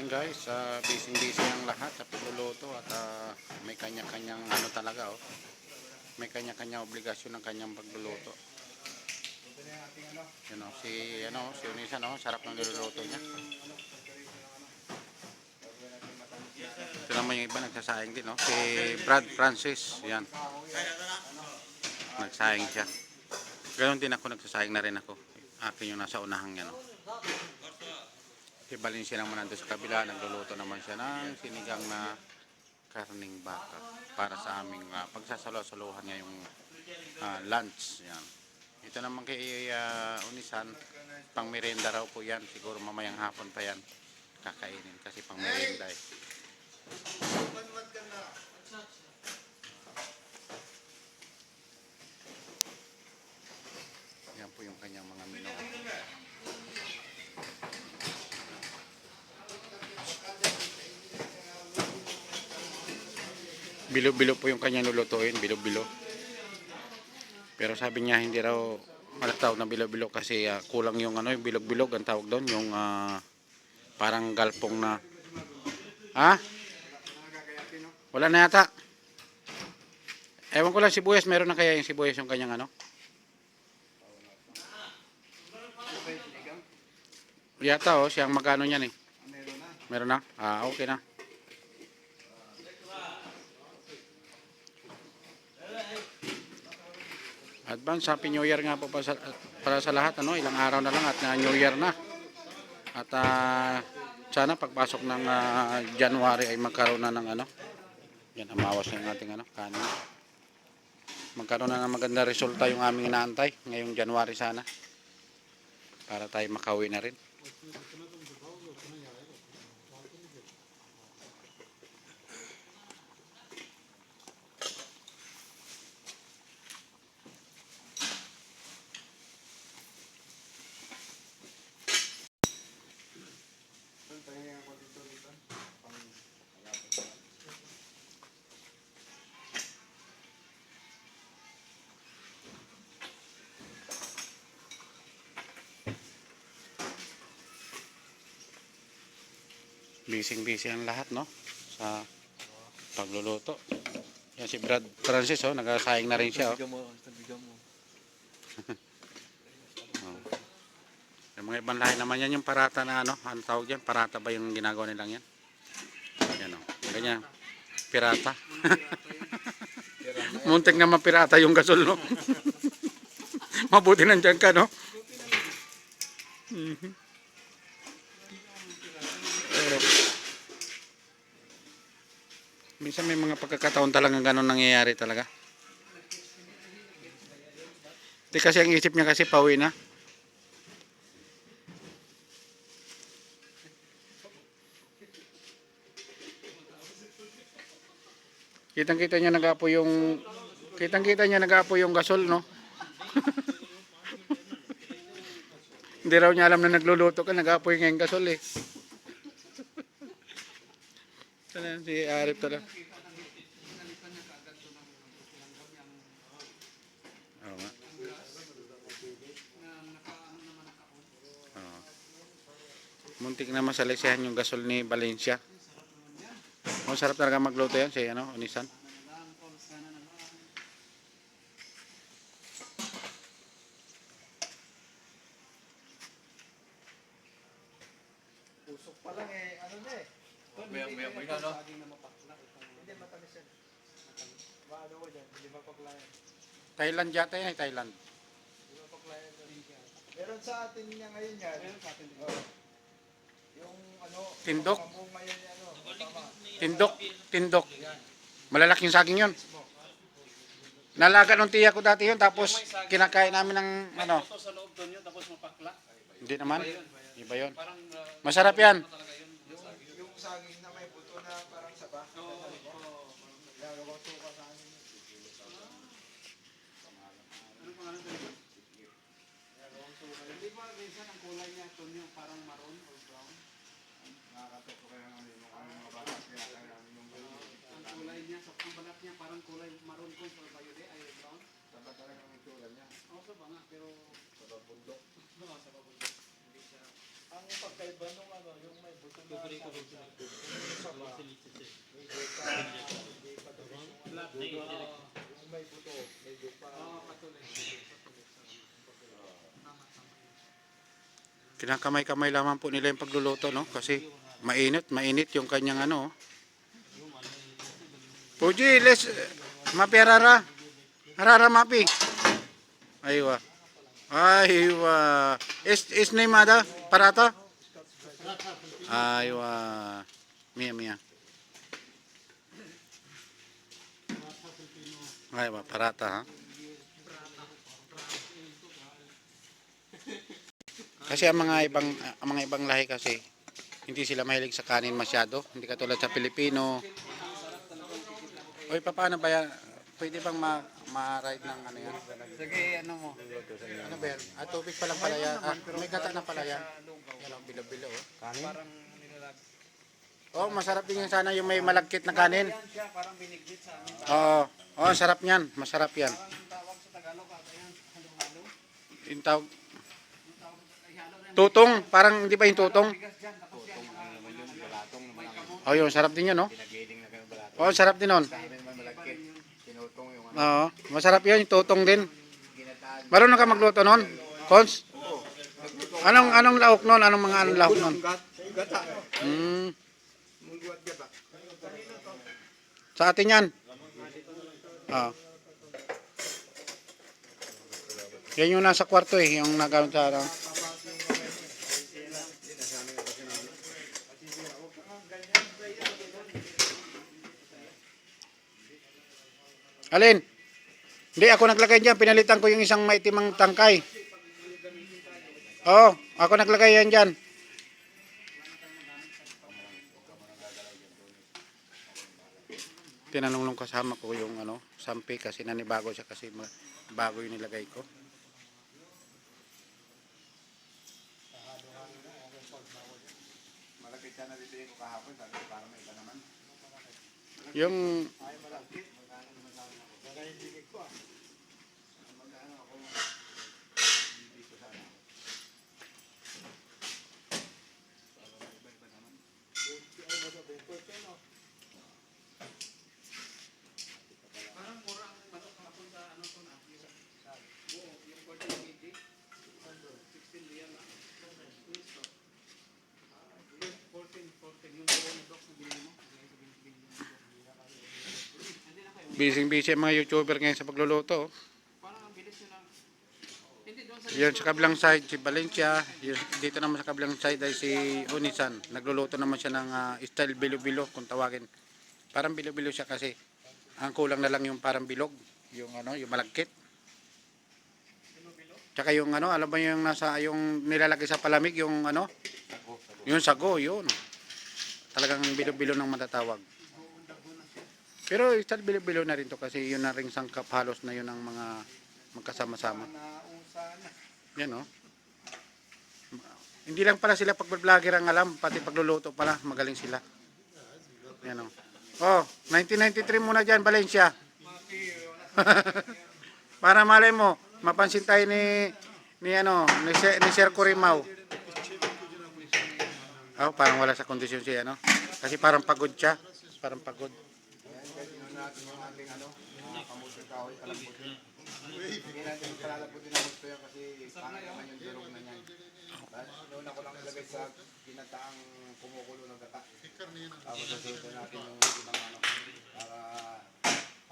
Guys, busy-busy ang lahat sa pagluluto at may kanya-kanyang ano talaga oh. May kanya-kanyang obligasyon ng kanyang pagluluto. Yun oh, si Unisan oh, sarap ng niluluto niya. Ito naman yung iba nagsasaing din oh. Si Brad Francis, yan. Nagsaing siya. Ganoon din ako, nagsasaing na rin ako. Akin yung nasa unahang yan oh. Si Valencia naman nandun sa kabila, nagluluto naman siya ng sinigang na karning baka para sa aming pagsasalo-saluhan ngayong lunch. Yan. Ito naman kay Unisan, pang merienda raw po yan. Siguro mamayang hapon pa yan kakainin kasi pang merienda eh. Yan po yung kanyang mga menu. Bilo-bilo po yung kanyang lulutuin, bilo-bilo. Pero sabi niya hindi raw malatawag na bilo-bilo kasi kulang yung ano, yung bilog-bilog ang tawag doon, yung parang galpong na. Ha? Wala na yata. Ewan ko lang, sibuyas, meron na kaya yung sibuyas yung kanyang ano? Yata oh, siyang magkano niyan eh. Meron na? Okay na. Advance Happy New Year nga po para sa lahat, ano, ilang araw na lang at New Year na. At sana pagpasok ng January ay magkaroon na ng ano. Yan, amawas na yung ating ano, kanin. Magkaroon na ng maganda resulta yung aming inaantay ngayong January sana. Para tayo makauwi na rin. Busy ang lahat, no? Sa pagluluto. Yan si Brad Francis, oh, nagsasaing na rin siya, oh. Yung mga ibang lahi naman yan, yung parata na ano, ano tawag yan? Parata ba yung ginagawa nilang yan? Yan, oh. Ganyan. Pirata. Muntik na mapirata yung gasol, no? Mabuti nandiyan ka, no? Minsan may mga pagkakataon talagang ganun nangyayari talaga. Di kasi ang isip niya kasi pauwi na. Kitang-kita niya nag-apoy yung gasol, no? Hindi raw niya alam na nagluluto ka, nag-apoy nga yung gasol eh. Sana si Arif talaga. Oo nga. Muntik na masalisihan yung gasol ni Valencia. Masarap talaga magluto yan si ano, Unisan. Usok pa lang eh, ano na eh. May ano? Hindi matamis yan. Maano ko dyan, hindi mapaklayan. Thailand yata yan, Thailand. Hindi mapaklayan dyan. Meron sa atin niya ngayon yan. Meron sa atin din. Yung ano, Tindok. pambong ngayon yan, ano, tama. Tindok. Malalaking saging yun. Nalaga nung tiya ko dati yun, tapos kinakain namin ng ano. Ito sa loob doon yun, tapos mapakla. Hindi naman. Iba yun. Masarap yan. Yung saging na may buto na parang saba. Lalo kong suka sa amin. Ano pangalan doon? Hindi ba minsan ang kulay niya ito yung parang maroon or brown? Nakakatok ko kaya yung mga bata. Kaya namin yung Ang kulay niya, ang balat niya parang kulay maroon ko sa bayode ay brown. saba talaga ang itsura niya. Oo, sa banga, pero Saba bundok. sa babundok. Hindi siya. Ang pagkay iba nung ano, yung may buto na sa isa. Yung isa ba, medyo pa, hindi pa tapos yung ano, yung may buto, medyo pa. Patuloy. Kinakamay-kamay lamang po nila yung pagluluto, no? Kasi mainit yung kanyang ano. Puji, mapi harara. Harara mapi. Aywa. Aywa. Es Neymada parata? Aywa. Mia. Aywa, parata ha. Kasi ang mga ibang lahi kasi hindi sila mahilig sa kanin masyado, hindi katulad sa Pilipino. Oy, paano ba yan? Pwede bang ma-ride ng ano yan? Sige, ano mo? Ano ba yan? Tubig pa lang pala yan. May gata na pala yan. Yan ang bilo-bilo. Oh. Kanin? Parang nilalag. Oh, masarap din yan sana yung may malagkit na kanin. Yan siya, parang binigit sa amin. Oo, sarap yan. Masarap yan. Parang tawag sa Tagalog, yan, halo-halo. Yung tawag, Yung tawag sa halo na tutong. Parang hindi ba yung tutong? bigas dyan, tapos yan, may kamot. Oh, yun. Sarap din yun, no? Oh, sarap din nun. Oo, masarap yun. Yung tutong din. Marunong ka magluto nun? Cons? Anong laok nun? Anong mga anong laok nun? Gata. Mungguat gata. Sa atin yan. Oo. Yan yung nasa kwarto eh. Yung nagamit sa ano. Alin? Hindi, ako naglagay dyan. Pinalitan ko yung isang maitimang tangkay. Oo, ako naglagay yan dyan. Tinanong nung kasama ko yung ano, sampi kasi nanibago siya kasi bago yung nilagay ko. Malapit na dito yung kahapon, sabi ko para may iba naman. Yung Ay, malapit. Nakahindigig ko ah. Magkano ako hindi ko sana. Para may iba naman. Ay, masabi ko ito, no? Parang mura ang manok hapon sa ano to na. Buo, yung 14 16 real na. 14, yung buo na box na binili mo. busy mga YouTuber ngayon sa pagluluto. Parang ang bilis nyo lang. Hindi doon sa Yun sa kabilang side si Valencia, yun, dito naman sa kabilang side ay si Unisan. Nagluluto naman siya ng style bilo-bilo kung tawagin. Parang bilo-bilo siya kasi ang kulang na lang yung parang bilog, yung ano, yung malagkit. Tsaka yung ano, alam mo yung nasa yung nilalagay sa palamig yung ano? Yung sago, yun. Talagang bilo-bilo ng matatawag. Pero style bilo-bilo na rin to kasi yun na ring sangkap halos na yun ang mga magkasama-sama. Nausa na. Yan oh. Hindi lang pala sila pag-vlogger ang alam, pati pagluluto pala, magaling sila. Yan oh. Oh, 1993 muna dyan, Valencia. Para malay mo, mapansin tayo ni Sir Corimao. Oh, parang wala sa kondisyon siya, no? Kasi parang pagod siya. Parang pagod. Natin yung ating ano, kamutin kahoy, palambutin. Hindi natin palalabutin ang gusto yan kasi pangit naman yung durog na yan. Noon ako lang ilagay sa pinataang kumukulo ng gata. Tapos susunod natin yung ibang ano, para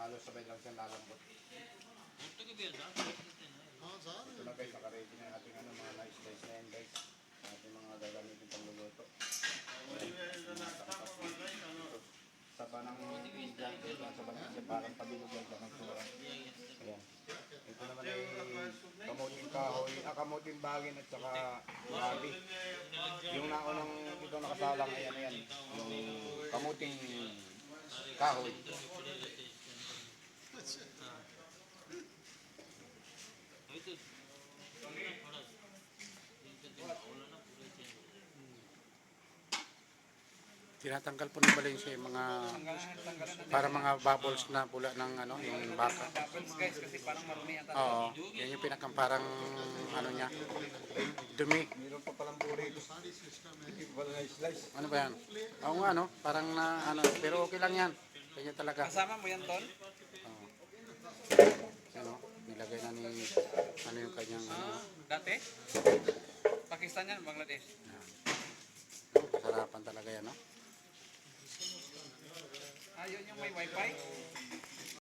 halos sabay lang siyang lalambot. Ito na guys, nakaready na ating ano, mga nice guys na yan guys. Ating mga gagamitin pang luluto. Sa banang sa banang siya parang pabilog lang sa nagsura. Ayan. Ito naman ay kamuting kahoy, kamuting bagin at saka labi. Yung naunang dito nakasalang ay ano yan, yung kamuting kahoy. Tinatanggal po ng Valencia yung mga Tanggalan na para mga bubbles na pula ng ano, yung baka. bubbles guys kasi parang marumi yata. Oo, yan yung pinakang parang ano niya, dumi. Meron pa palang buri. Hindi pala na-slice. Ano ba yan? Oo nga, no? Parang na ano, pero okay lang yan. Kanya talaga. Kasama mo yan, Ton? Oo. Ano, nilagay na ni, ano yung kanyang, ano, Dati? Pakistan yan, Bangladesh. kasarapan talaga yan, no? Ah, yun yung may wifi?